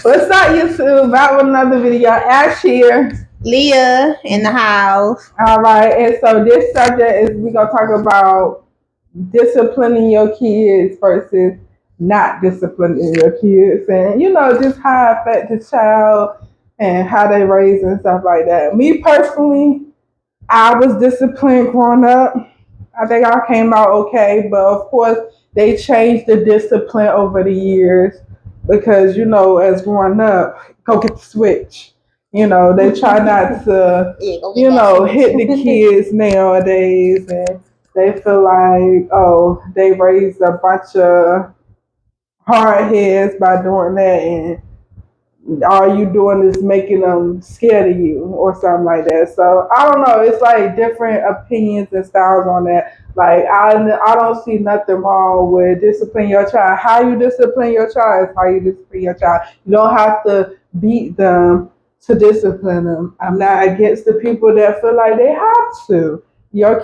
What's up, YouTube? Back with another video. Ash here. Leah in the house. All right, and so this subject is we gonna talk about disciplining your kids versus not disciplining your kids, and just how it affect the child and how they raise and stuff like that. Me personally, I was disciplined growing up. I think I came out okay, but of course they changed the discipline over the years because as growing up, go get the switch. They try not to, Yeah, go get that hit the kids nowadays, and they feel like, oh, they raised a bunch of hard heads by doing that, and all you doing is making them scared of you or something like that. So I don't know. It's like different opinions and styles on that. Like I don't see nothing wrong with discipline your child. How you discipline your child is how you discipline your child. You don't have to beat them to discipline them. I'm not against the people that feel like they have to. Your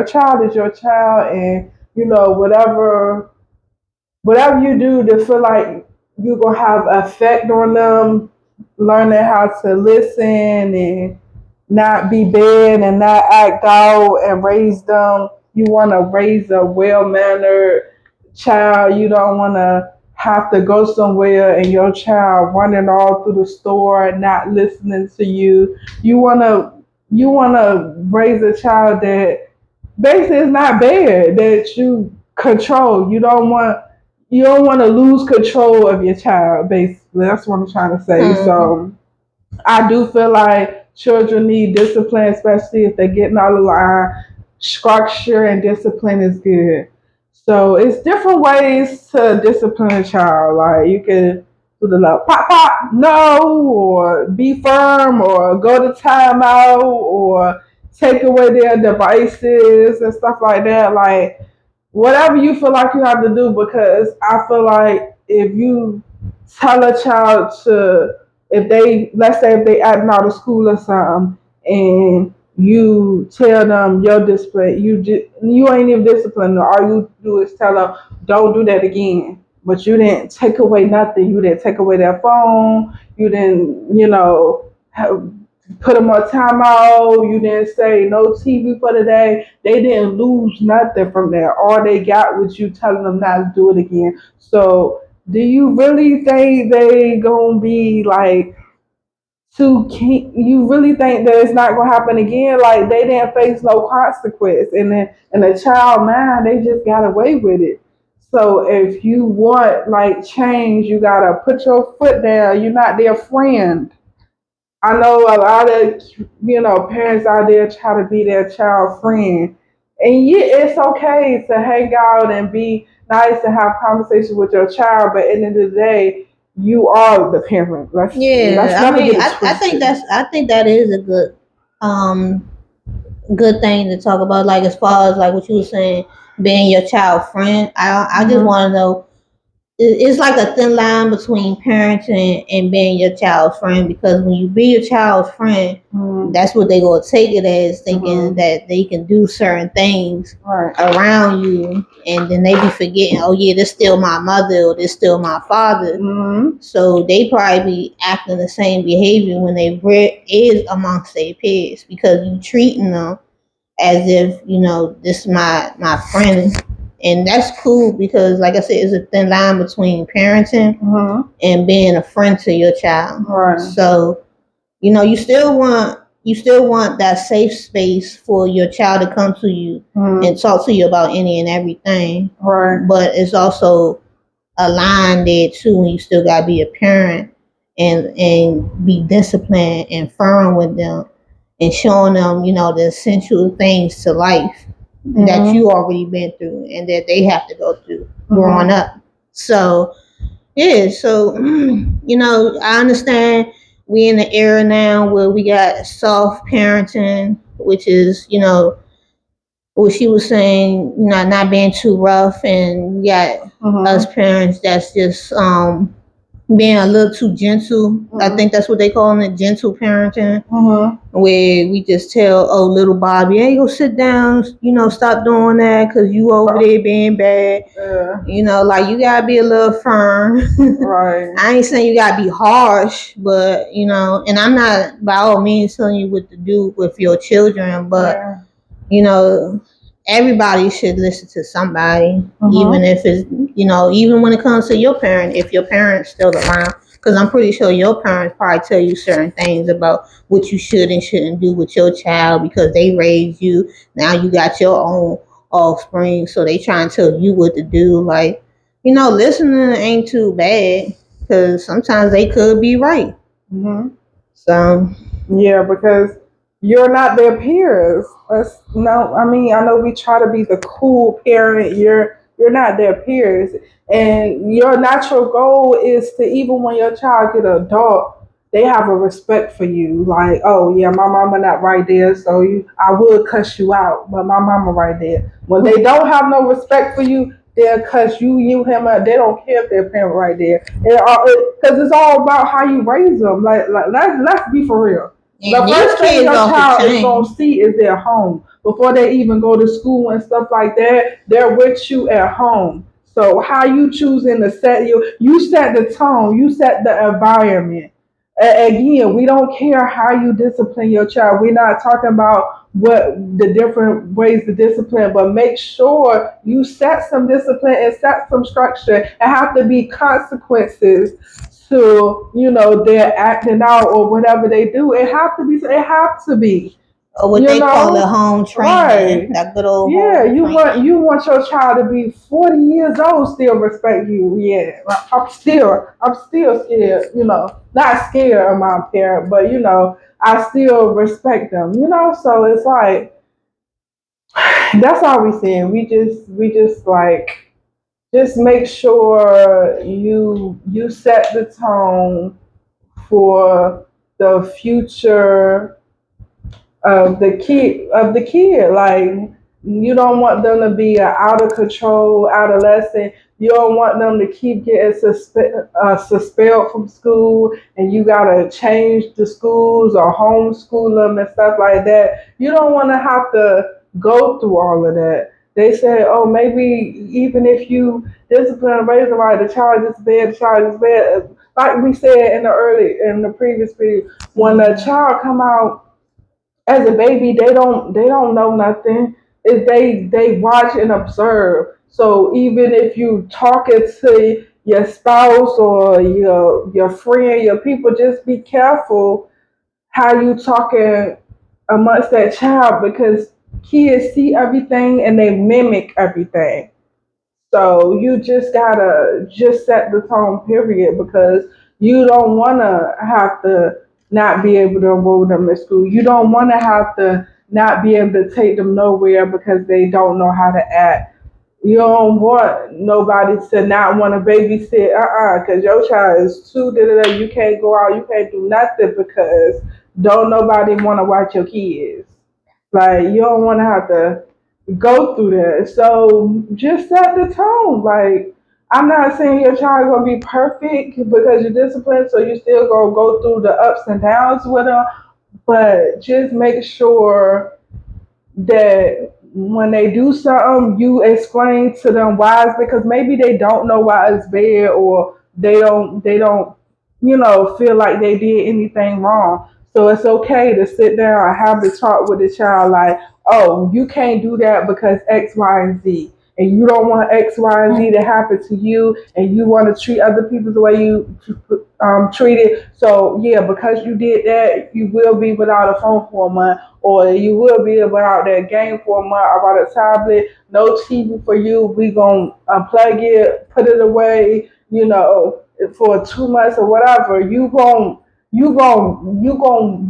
child is your child, and whatever you do to feel like you're gonna have effect on them, learning how to listen and not be bad and not act out and raise them. You want to raise a well mannered child. You don't want to have to go somewhere and your child running all through the store and not listening to you. You want to raise a child that basically is not bad, that you control. You don't want to lose control of your child. Basically, that's what I'm trying to say. Mm-hmm. So I do feel like children need discipline, especially if they're getting out of line. Structure and discipline is good. So it's different ways to discipline a child. Like you can do the little pop pop no, or be firm, or go to timeout, or take away their devices and stuff like that. Like whatever you feel like you have to do, because I feel like if you tell a child to, if they, let's say if they acting out of school or something, and you tell them your discipline, you ain't even disciplined. All you do is tell them don't do that again. But you didn't take away nothing. You didn't take away their phone. You didn't, put them on timeout. You didn't say no TV for the day. They didn't lose nothing from that. All they got was you telling them not to do it again. So, do you really think they gonna be like you really think that it's not gonna happen again? Like they didn't face no consequence, and then in a child mind, they just got away with it. So if you want like change, you gotta put your foot down. You're not their friend. I know a lot of parents out there try to be their child friend, and yeah, it's okay to hang out and be nice and have conversations with your child. But at the end of the day, you are the parent. Let's Yeah, I never mean, get it I think twisted. that is a um good thing to talk about. Like as far as like what you were saying, being your child friend. I just Hmm. want to know. It's like a thin line between parenting and being your child's friend, because when you be your child's friend, Hmm. that's what they gonna take it as, thinking Hmm. that they can do certain things Right. around you, and then they be forgetting, oh yeah, this still my mother or this still my father. Hmm. So they probably be acting the same behavior when they is amongst their peers, because you treating them as if this is my friend. And that's cool, because like I said, it's a thin line between parenting Hmm. and being a friend to your child. Right. So you still want that safe space for your child to come to you Hmm. and talk to you about any and everything. Right. But it's also a line there too, when you still gotta be a parent and be disciplined and firm with them, and showing them, the essential things to life that Hmm. you already been through and that they have to go through growing Hmm. up. So yeah, so I understand we in the era now where we got soft parenting, which is, what she was saying, not being too rough, and we got Hmm. us parents that's just being a little too gentle. I think that's what they call it, gentle parenting. Where we just tell, oh, little Bobby, hey, go sit down, stop doing that because you over there being bad. Like, you gotta be a little firm. Right. I ain't saying you gotta be harsh, but and I'm not by all means telling you what to do with your children, but everybody should listen to somebody, even if it's even when it comes to your parent, if your parent's still around, because I'm pretty sure your parents probably tell you certain things about what you should and shouldn't do with your child because they raised you. Now you got your own offspring, so they try and tell you what to do. Like, listening ain't too bad because sometimes they could be right. So yeah, because you're not their peers. No, I mean, I know we try to be the cool parent. You're not their peers, and your natural goal is to, even when your child get an adult, they have a respect for you. Like, oh yeah, my mama not right there, so I would cuss you out, but my mama right there. When they don't have no respect for you, they'll cuss you, him out. They don't care if their parent right there, because it's all about how you raise them. Like let's be for real. The first thing your child is going to see is their home. Before they even go to school and stuff like that, they're with you at home. So how you choosing to set you set the tone, you set the environment. Again, we don't care how you discipline your child. We're not talking about what the different ways to discipline, but make sure you set some discipline and set some structure. It have to be consequences to their acting out or whatever they do. It have to be. It have to be. Or what they call the home training. Right. That good old you want your child to be 40 years old still respect you. Yeah, I'm still scared. Not scared of my parent, but I still respect them. So it's like that's all we saying. We just like just make sure you set the tone for the future of the kid. Like, you don't want them to be an out of control adolescent. You don't want them to keep getting suspended from school, and you gotta change the schools or homeschool them and stuff like that. You don't want to have to go through all of that. They say, oh, maybe even if you discipline and raise them right, the child is bad. The child is bad. Like we said in the previous video, when a child come out as a baby, they don't know nothing. If they watch and observe. So even if you talking to your spouse or your friend, your people, just be careful how you talking amongst that child, because kids see everything and they mimic everything. So you just gotta just set the tone, period, because you don't wanna have to not be able to enroll them in school. You don't wanna have to not be able to take them nowhere because they don't know how to act. You don't want nobody to not want to babysit, because your child is too da. You can't go out, you can't do nothing because don't nobody want to watch your kids. Like, you don't want to have to go through that. So just set the tone. Like, I'm not saying your child gonna be perfect because you're disciplined, so you still gonna go through the ups and downs with them. But just make sure that when they do something, you explain to them why it's, because maybe they don't know why it's bad, or they don't feel like they did anything wrong. So it's okay to sit down and have the talk with the child, like, oh, you can't do that because X, Y, and Z. And you don't want X, Y, and Z to happen to you, and you want to treat other people the way you treated. So yeah, because you did that, you will be without a phone for a month, or you will be without that game for a month, or about a tablet. No TV for you. We gonna unplug it, put it away. For 2 months or whatever. You gonna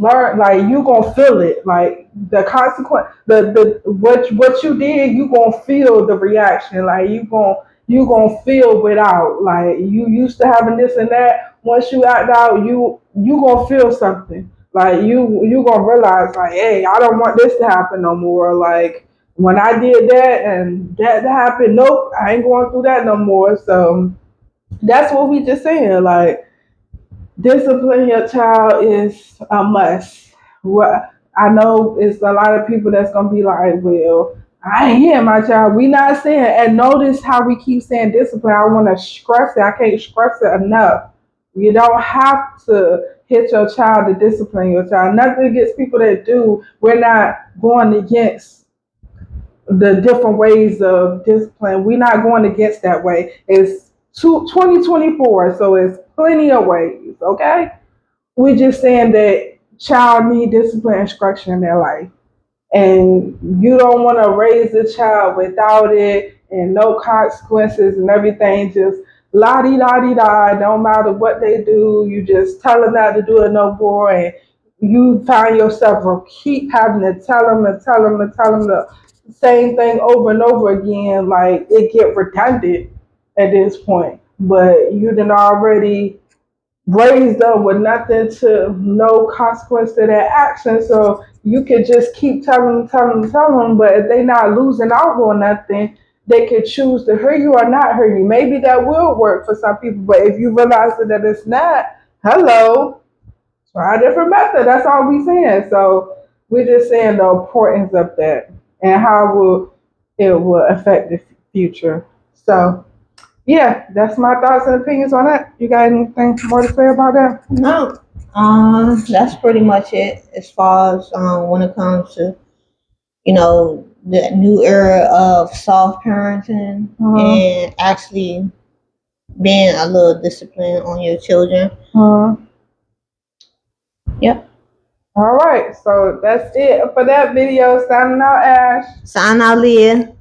learn, like, you gonna feel it, like the consequence, the what you did. You gonna feel the reaction, like you gonna feel without, like, you used to having this and that. Once you act out, you gonna feel something, like you gonna realize, like, hey, I don't want this to happen no more. Like, when I did that and that happened, nope, I ain't going through that no more. So that's what we just saying. Like, discipline your child is a must. What I know is a lot of people that's gonna be like, well, I ain't hitting my child. We not saying, and notice how we keep saying discipline. I want to stress it. I can't stress it enough. You don't have to hit your child to discipline your child. Nothing against people that do. We're not going against the different ways of discipline. We're not going against that way. It's 2024, so it's plenty of ways, okay? We're just saying that child need discipline and structure in their life. And you don't want to raise a child without it and no consequences and everything, just la di da di da, no matter what they do, you just tell them not to do it no more, and you find yourself keep having to tell them and tell them and tell them the same thing over and over again, like it get redundant at this point. But you done already raised them with nothing to no consequence to their action. So you could just keep telling them, but if they not losing out on nothing, they could choose to hear you or not hear you. Maybe that will work for some people, but if you realize that it's not, hello, try a different method. That's all we saying. So we're just saying the importance of that and how it will affect the future. So yeah, that's my thoughts and opinions on that. You got anything more to say about that? No, that's pretty much it as far as when it comes to the new era of soft parenting Uh-huh. and actually being a little disciplined on your children. Uh-huh. Yep. All right, so that's it for that video. Signing out, Ash. Sign out, Leah.